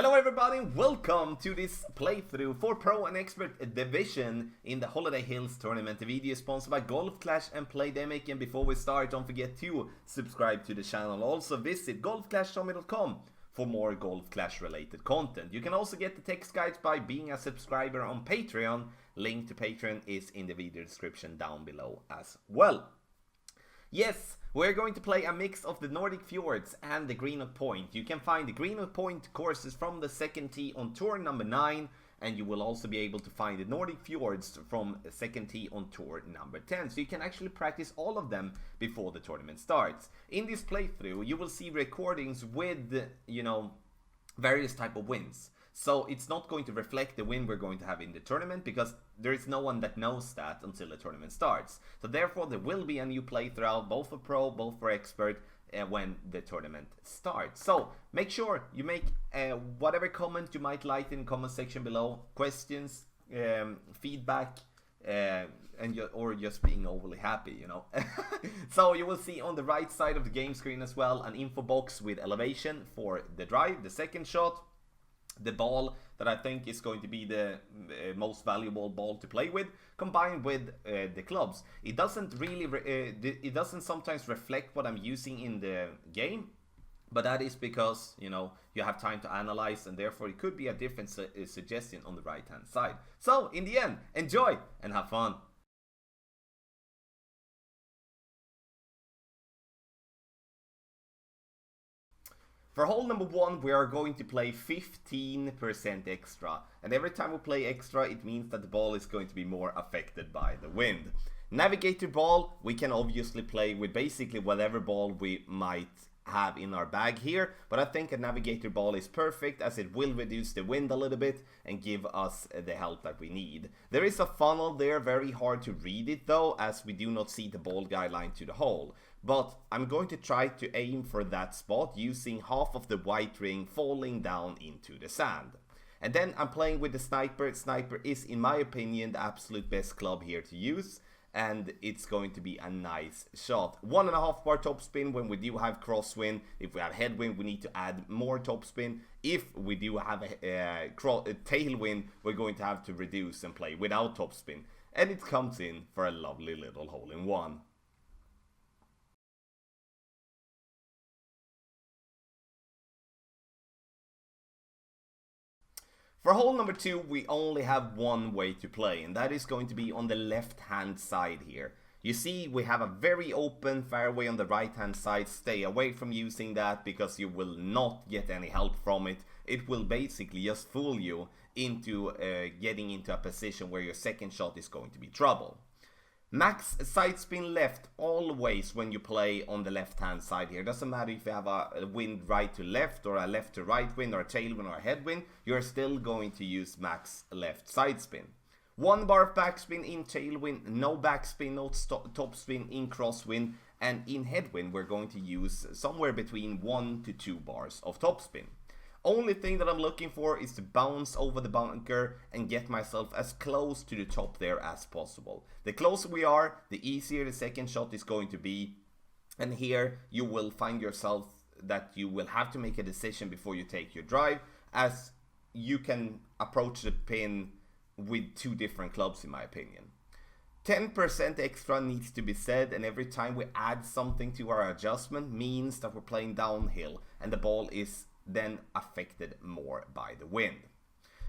Hello everybody, welcome to this playthrough for Pro and Expert Division in the Holiday Hills tournament. The video is sponsored by Golf Clash and Playdemic, and before we start, don't forget to subscribe to the channel. Also visit golfclashtommy.com for more Golf Clash related content. You can also get the text guides by being a subscriber on Patreon. Link to Patreon is in the video description down below as well. Yes, we're going to play a mix of the Nordic Fjords and the Greenwood Point. You can find the Greenwood Point courses from the second tee on tour number 9, and you will also be able to find the Nordic Fjords from second tee on tour number 10. So you can actually practice all of them before the tournament starts. In this playthrough, you will see recordings with, various type of wins. So it's not going to reflect the win we're going to have in the tournament, because there is no one that knows that until the tournament starts. So therefore there will be a new playthrough, both for Pro, both for Expert, when the tournament starts. So make sure you make whatever comment you might like in the comment section below. Questions, feedback, or just being overly happy, So you will see on the right side of the game screen as well an info box with elevation for the drive, the second shot, the ball that I think is going to be the most valuable ball to play with, combined with the clubs. It doesn't really, it doesn't sometimes reflect what I'm using in the game, but that is because, you have time to analyze, and therefore it could be a different suggestion on the right hand side. So in the end, enjoy and have fun. For hole number 1, we are going to play 15% extra, and every time we play extra, it means that the ball is going to be more affected by the wind. Navigator ball, we can obviously play with basically whatever ball we might have in our bag here, but I think a navigator ball is perfect, as it will reduce the wind a little bit and give us the help that we need. There is a funnel there, very hard to read it though, as we do not see the ball guideline to the hole. But I'm going to try to aim for that spot using half of the white ring falling down into the sand. And then I'm playing with the sniper. Sniper is, in my opinion, the absolute best club here to use, and it's going to be a nice shot. 1.5 bar topspin when we do have crosswind. If we have headwind, we need to add more topspin. If we do have a tailwind, we're going to have to reduce and play without topspin. And it comes in for a lovely little hole-in-one. For hole number 2, we only have one way to play, and that is going to be on the left hand side here. You see, we have a very open fairway on the right hand side. Stay away from using that, because you will not get any help from it. It will basically just fool you into getting into a position where your second shot is going to be trouble. Max side spin left always when you play on the left hand side here. Doesn't matter if you have a wind right to left, or a left to right wind, or a tailwind, or a headwind, you're still going to use max left side spin. 1 bar of backspin in tailwind, no backspin, no topspin in crosswind, and in headwind we're going to use somewhere between 1 to 2 bars of topspin. Only thing that I'm looking for is to bounce over the bunker and get myself as close to the top there as possible. The closer we are, the easier the second shot is going to be. And here you will find yourself that you will have to make a decision before you take your drive, as you can approach the pin with 2 different clubs, in my opinion. 10% extra needs to be said, and every time we add something to our adjustment means that we're playing downhill and the ball is then affected more by the wind.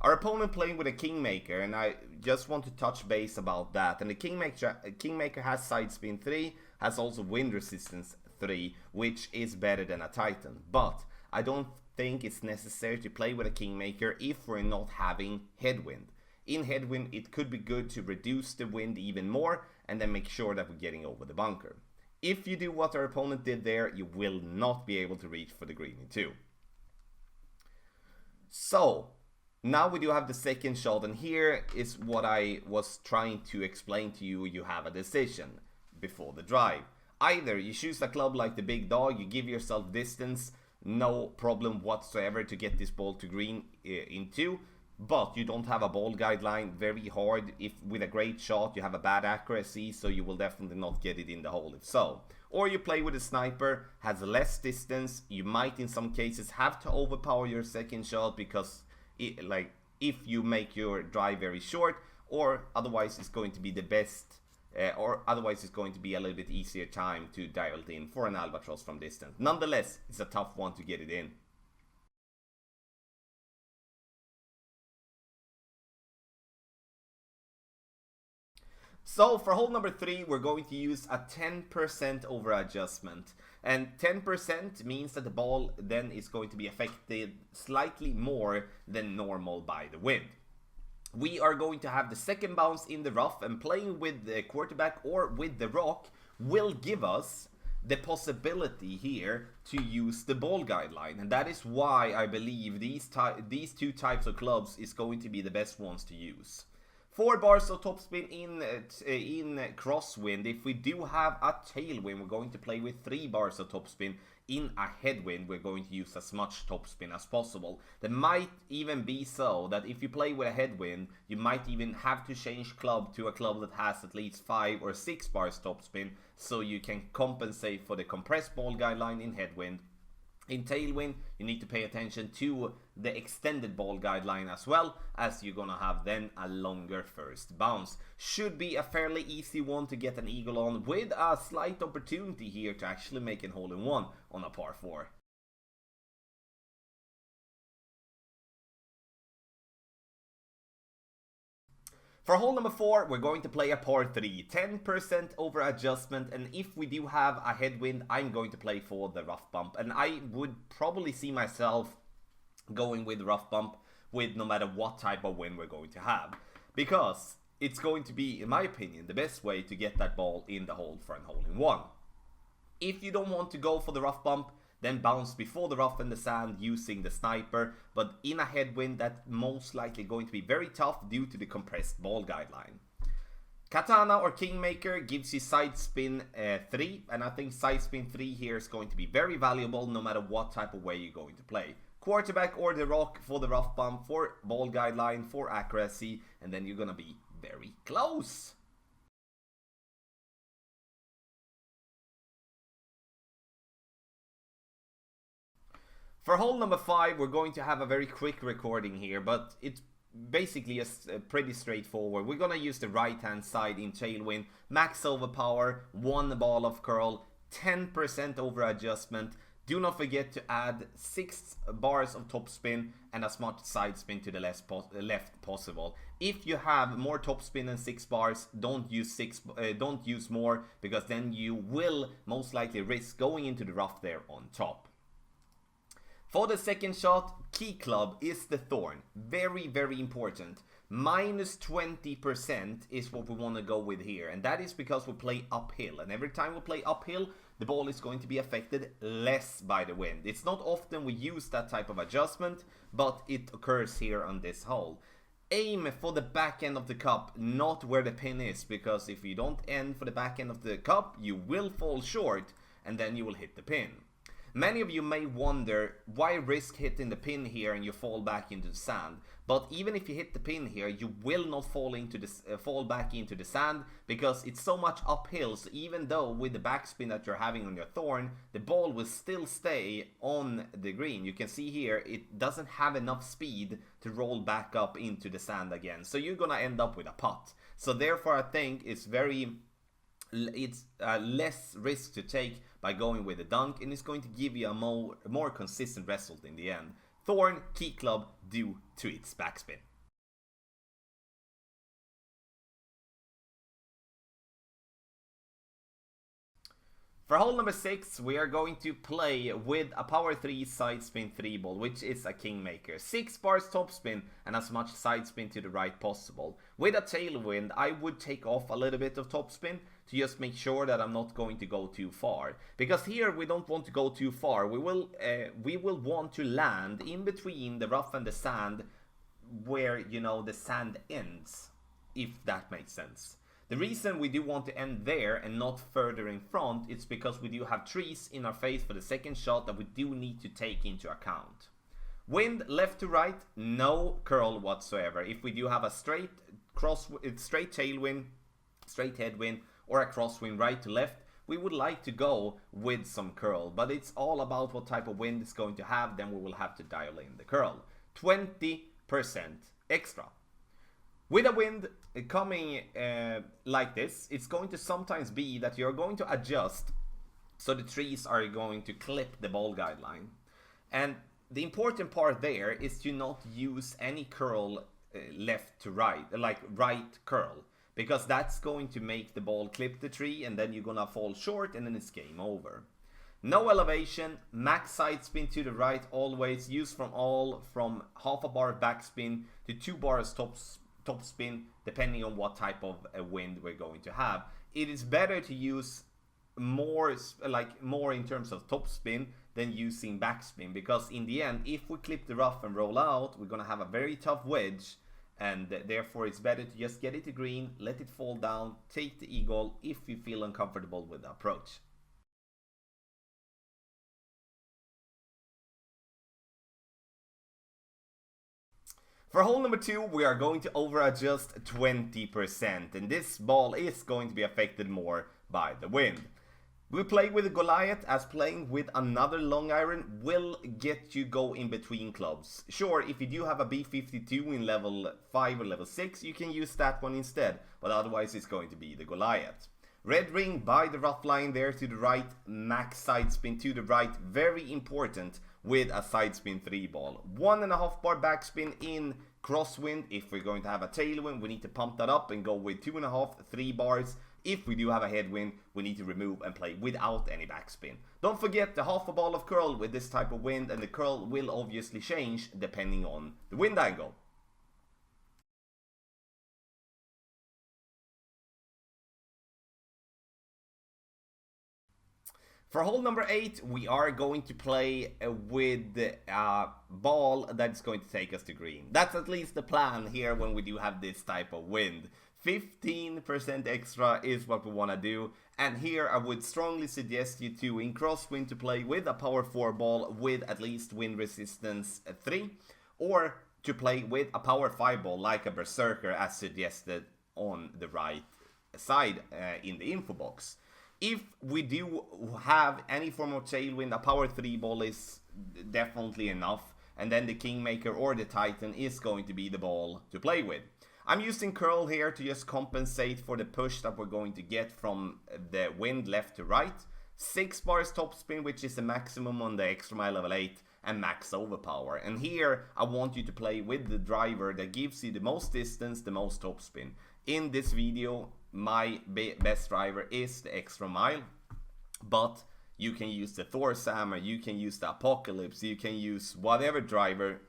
Our opponent playing with a Kingmaker, and I just want to touch base about that. And the Kingmaker has side spin 3, has also wind resistance 3, which is better than a Titan. But I don't think it's necessary to play with a Kingmaker if we're not having headwind. In headwind, it could be good to reduce the wind even more and then make sure that we're getting over the bunker. If you do what our opponent did there, you will not be able to reach for the green in 2. So, now we do have the second shot, and here is what I was trying to explain to you. You have a decision before the drive. Either you choose a club like the big dog, you give yourself distance, no problem whatsoever to get this ball to green in 2, but you don't have a ball guideline, very hard. If with a great shot you have a bad accuracy, so you will definitely not get it in the hole if so. Or you play with a sniper, has less distance. You might in some cases have to overpower your second shot because if you make your drive very short, or otherwise it's going to be the best, or otherwise it's going to be a little bit easier time to dial it in for an albatross from distance. Nonetheless, it's a tough one to get it in. So for hole number 3, we're going to use a 10% over adjustment. And 10% means that the ball then is going to be affected slightly more than normal by the wind. We are going to have the second bounce in the rough, and playing with the quarterback or with the rock will give us the possibility here to use the ball guideline. And that is why I believe these two types of clubs is going to be the best ones to use. 4 bars of topspin in crosswind. If we do have a tailwind, we're going to play with 3 bars of topspin. In a headwind, we're going to use as much topspin as possible. There might even be so that if you play with a headwind, you might even have to change club to a club that has at least 5 or 6 bars topspin, so you can compensate for the compressed ball guideline in headwind. In tailwind, you need to pay attention to the extended ball guideline as well, as you're gonna have then a longer first bounce. Should be a fairly easy one to get an eagle on, with a slight opportunity here to actually make a hole-in-one on a par 4. For hole number 4, we're going to play a par 3, 10% over adjustment, and if we do have a headwind, I'm going to play for the rough bump. And I would probably see myself going with rough bump with no matter what type of wind we're going to have, because it's going to be, in my opinion, the best way to get that ball in the hole for a hole-in-one. If you don't want to go for the rough bump, then bounce before the rough and the sand using the sniper, but in a headwind that's most likely going to be very tough due to the compressed ball guideline. Katana or Kingmaker gives you side spin 3, and I think side spin 3 here is going to be very valuable no matter what type of way you're going to play. Quarterback or the rock for the rough bump, for ball guideline, for accuracy, and then you're gonna be very close. For hole number 5, we're going to have a very quick recording here, but it's basically pretty straightforward. We're gonna use the right hand side in tailwind, max overpower, 1 ball of curl, 10% over adjustment. Do not forget to add 6 bars of topspin and as much side spin to the left possible. If you have more topspin than 6 bars, don't use more, because then you will most likely risk going into the rough there on top. For the second shot, key club is the thorn. Very, very important. Minus 20% is what we want to go with here. And that is because we play uphill. And every time we play uphill, the ball is going to be affected less by the wind. It's not often we use that type of adjustment, but it occurs here on this hole. Aim for the back end of the cup, not where the pin is. Because if you don't aim for the back end of the cup, you will fall short and then you will hit the pin. Many of you may wonder why risk hitting the pin here and you fall back into the sand. But even if you hit the pin here, you will not fall back into the sand, because it's so much uphill. So even though with the backspin that you're having on your thorn, the ball will still stay on the green. You can see here it doesn't have enough speed to roll back up into the sand again. So you're gonna end up with a putt. So therefore I think it's less risk to take by going with a dunk, and it's going to give you a more consistent result in the end. Thorn, key club, due to its backspin. For hole number 6, we are going to play with a power 3 side spin 3 ball, which is a Kingmaker. 6 bars topspin and as much side spin to the right possible. With a tailwind, I would take off a little bit of topspin to just make sure that I'm not going to go too far. Because here we don't want to go too far. We will want to land in between the rough and the sand, where, you know, the sand ends, if that makes sense. The reason we do want to end there and not further in front is because we do have trees in our face for the second shot that we do need to take into account. Wind left to right, no curl whatsoever. If we do have a straight tailwind, straight headwind, or a crosswind right to left, we would like to go with some curl, but it's all about what type of wind it's going to have. Then we will have to dial in the curl. 20% extra. With a wind coming like this, it's going to sometimes be that you're going to adjust so the trees are going to clip the ball guideline. And the important part there is to not use any curl left to right, like right curl, because that's going to make the ball clip the tree and then you're gonna fall short and then it's game over. No elevation, max side spin to the right always, use from half a bar backspin to 2 bars top spin, depending on what type of wind we're going to have. It is better to use more in terms of top spin than using backspin, because in the end, if we clip the rough and roll out, we're gonna have a very tough wedge, and therefore it's better to just get it to green, let it fall down, take the eagle if you feel uncomfortable with the approach. For hole number 2, we are going to over adjust 20%, and this ball is going to be affected more by the wind. We play with a Goliath, as playing with another long iron will get you go in between clubs. Sure, if you do have a B52 in level 5 or level 6, you can use that one instead, but otherwise it's going to be the Goliath. Red ring by the rough line there to the right, max side spin to the right, very important with a side spin 3 ball. 1.5 bar backspin in crosswind. If we're going to have a tailwind, we need to pump that up and go with 2.5, 3 bars. If we do have a headwind, we need to remove and play without any backspin. Don't forget the half a ball of curl with this type of wind, and the curl will obviously change depending on the wind angle. For hole number 8, we are going to play with a ball that's going to take us to green. That's at least the plan here when we do have this type of wind. 15% extra is what we want to do, and here I would strongly suggest you to in crosswind to play with a power 4 ball with at least wind resistance 3, or to play with a power 5 ball like a berserker as suggested on the right side in the info box. If we do have any form of tailwind, a power 3 ball is definitely enough, and then the Kingmaker or the Titan is going to be the ball to play with. I'm using curl here to just compensate for the push that we're going to get from the wind left to right. 6 bars top spin, which is the maximum on the extra mile level 8, and max overpower. And here I want you to play with the driver that gives you the most distance, the most top spin. In this video, my best driver is the extra mile, but you can use the Thor's hammer, you can use the Apocalypse, you can use whatever driver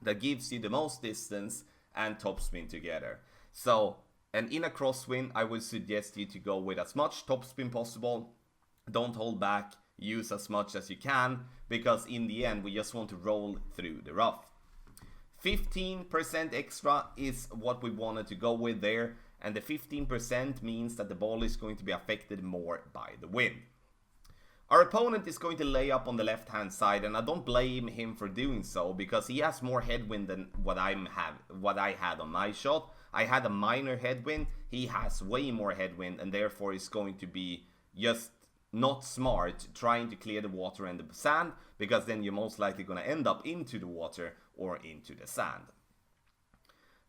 that gives you the most distance and top spin together. So, and in a crosswind, I would suggest you to go with as much top spin possible. Don't hold back, use as much as you can, because in the end we just want to roll through the rough. 15% extra is what we wanted to go with there, and the 15% means that the ball is going to be affected more by the wind. Our opponent is going to lay up on the left hand side, and I don't blame him for doing so, because he has more headwind than what I had on my shot. I had a minor headwind, he has way more headwind, and therefore is going to be just not smart trying to clear the water and the sand, because then you're most likely going to end up into the water or into the sand.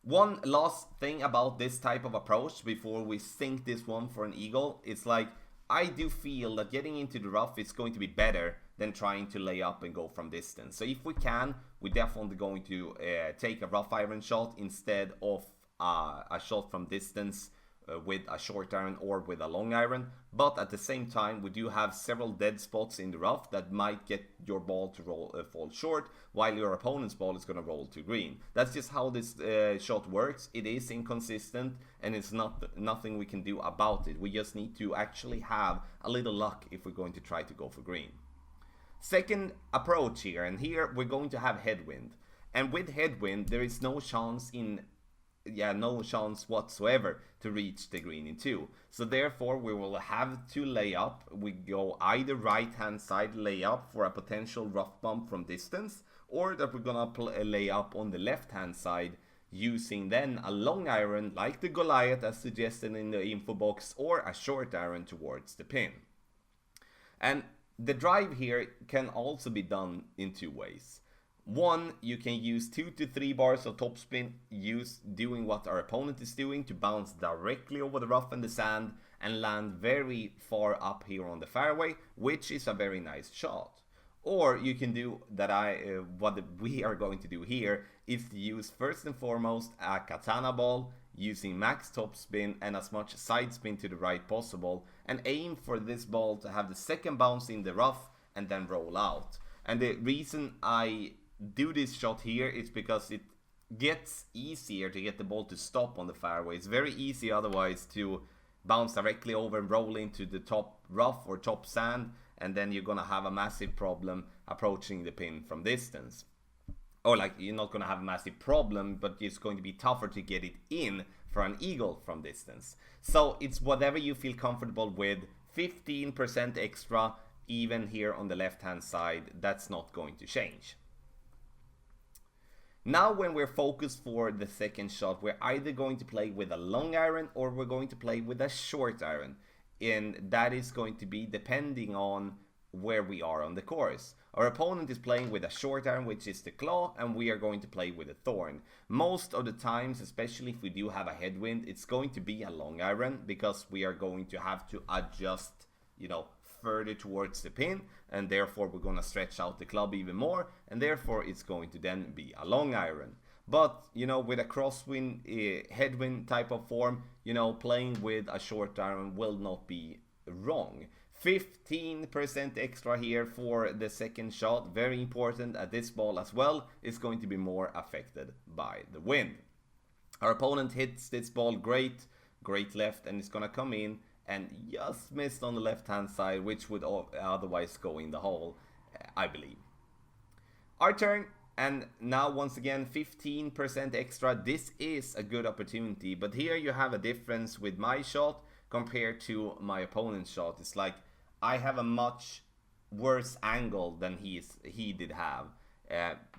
One last thing about this type of approach before we sink this one for an eagle, it's like, I do feel that getting into the rough is going to be better than trying to lay up and go from distance. So if we can, we're definitely going to take a rough iron shot instead of a shot from distance with a short iron or with a long iron. But at the same time, we do have several dead spots in the rough that might get your ball to fall short, while your opponent's ball is going to roll to green. That's just how this shot works. It is inconsistent, and it's nothing we can do about it. We just need to actually have a little luck if we're going to try to go for green. Second approach here, and here we're going to have headwind. And with headwind, there is no chance whatsoever to reach the green in 2. So therefore we will have to lay up. We go either right hand side lay up for a potential rough bump from distance, or that we're gonna lay up on the left hand side using then a long iron like the Goliath as suggested in the info box, or a short iron towards the pin. And the drive here can also be done in two ways. One, you can use 2 to 3 bars of topspin, doing what our opponent is doing to bounce directly over the rough and the sand and land very far up here on the fairway, which is a very nice shot. Or you can do what we are going to do here is to use first and foremost a katana ball using max topspin and as much side spin to the right possible, and aim for this ball to have the second bounce in the rough and then roll out. And the reason I do this shot here is because it gets easier to get the ball to stop on the fairway. It's very easy otherwise to bounce directly over and roll into the top rough or top sand, and then you're gonna have a massive problem approaching the pin from distance. Or like, you're not gonna have a massive problem, but it's going to be tougher to get it in for an eagle from distance. So it's whatever you feel comfortable with. 15% extra even here on the left hand side, that's not going to change. Now when we're focused for the second shot, we're either going to play with a long iron or we're going to play with a short iron. And that is going to be depending on where we are on the course. Our opponent is playing with a short iron, which is the claw, and we are going to play with a thorn. Most of the times, especially if we do have a headwind, it's going to be a long iron because we are going to have to adjust, further towards the pin, and therefore we're going to stretch out the club even more, and therefore it's going to then be a long iron. But with a crosswind, headwind type of form, playing with a short iron will not be wrong. 15% extra here for the second shot, very important at this ball as well, is going to be more affected by the wind. Our opponent hits this ball great left, and it's going to come in and just missed on the left hand side, which would otherwise go in the hole, I believe. Our turn, and now once again 15% extra. This is a good opportunity, but here you have a difference with my shot compared to my opponent's shot. It's like I have a much worse angle than he did have,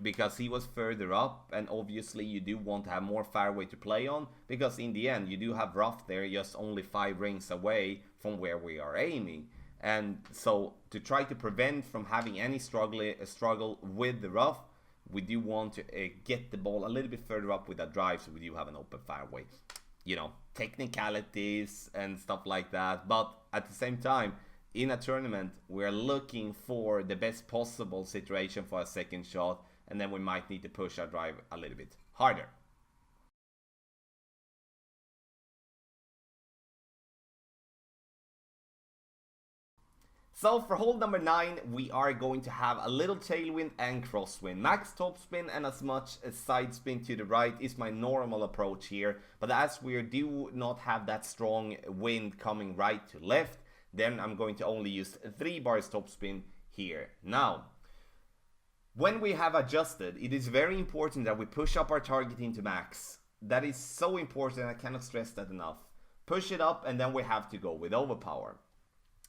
because he was further up, and obviously you do want to have more fairway to play on, because in the end you do have rough there just only 5 rings away from where we are aiming. And so to try to prevent from having any struggle with the rough, we do want to get the ball a little bit further up with that drive, so we do have an open fairway. Technicalities and stuff like that, but at the same time, in a tournament, we're looking for the best possible situation for a second shot, and then we might need to push our drive a little bit harder. So for hole number 9, we are going to have a little tailwind and crosswind. Max topspin and as much as side spin to the right is my normal approach here, but as we do not have that strong wind coming right to left, then I'm going to only use 3 bars topspin here. Now, when we have adjusted, it is very important that we push up our target into max. That is so important, I cannot stress that enough. Push it up, and then we have to go with overpower.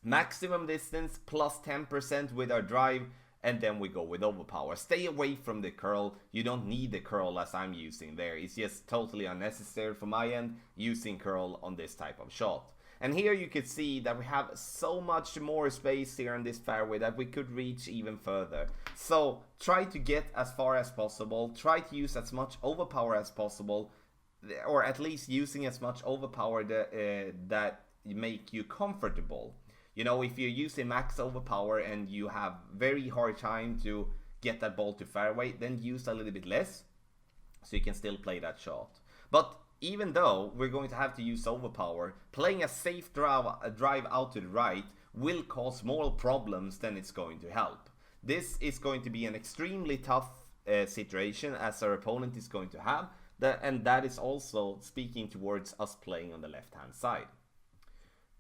Maximum distance plus 10% with our drive, and then we go with overpower. Stay away from the curl. You don't need the curl as I'm using there. It's just totally unnecessary for my end using curl on this type of shot. And here you can see that we have so much more space here on this fairway that we could reach even further. So try to get as far as possible, try to use as much overpower as possible, or at least using as much overpower that make you comfortable. If you're using max overpower and you have very hard time to get that ball to fairway, then use a little bit less so you can still play that shot. But even though we're going to have to use overpower, playing a safe drive out to the right will cause more problems than it's going to help. This is going to be an extremely tough situation as our opponent is going to have, and that is also speaking towards us playing on the left hand side.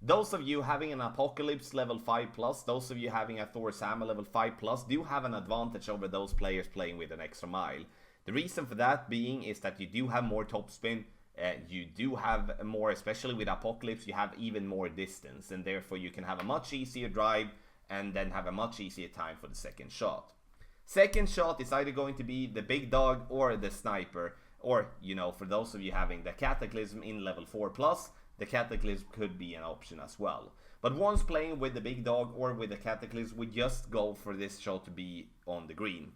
Those of you having an Apocalypse level 5+, those of you having a Thor's Hammer level 5+, do have an advantage over those players playing with an extra mile. The reason for that being is that you do have more topspin, you do have more, especially with Apocalypse, you have even more distance, and therefore you can have a much easier drive and then have a much easier time for the second shot. Second shot is either going to be the big dog or the sniper, or for those of you having the Cataclysm in level 4+, the Cataclysm could be an option as well. But once playing with the big dog or with the Cataclysm, we just go for this shot to be on the green.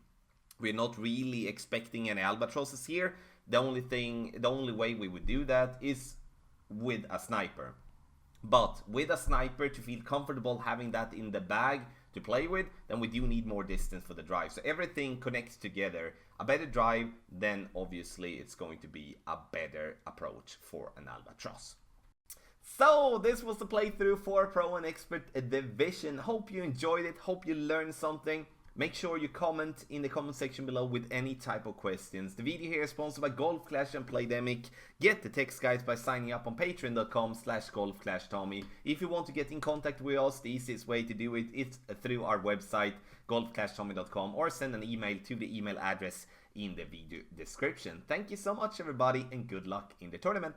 We're not really expecting any albatrosses here. The only way we would do that is with a sniper. But with a sniper, to feel comfortable having that in the bag to play with, then we do need more distance for the drive. So everything connects together. A better drive, then obviously it's going to be a better approach for an albatross. So this was the playthrough for Pro and Expert Division. Hope you enjoyed it, hope you learned something. Make sure you comment in the comment section below with any type of questions. The video here is sponsored by Golf Clash and Playdemic. Get the text guides by signing up on patreon.com/golfclashtommy. If you want to get in contact with us, the easiest way to do it is through our website golfclashtommy.com, or send an email to the email address in the video description. Thank you so much everybody, and good luck in the tournament.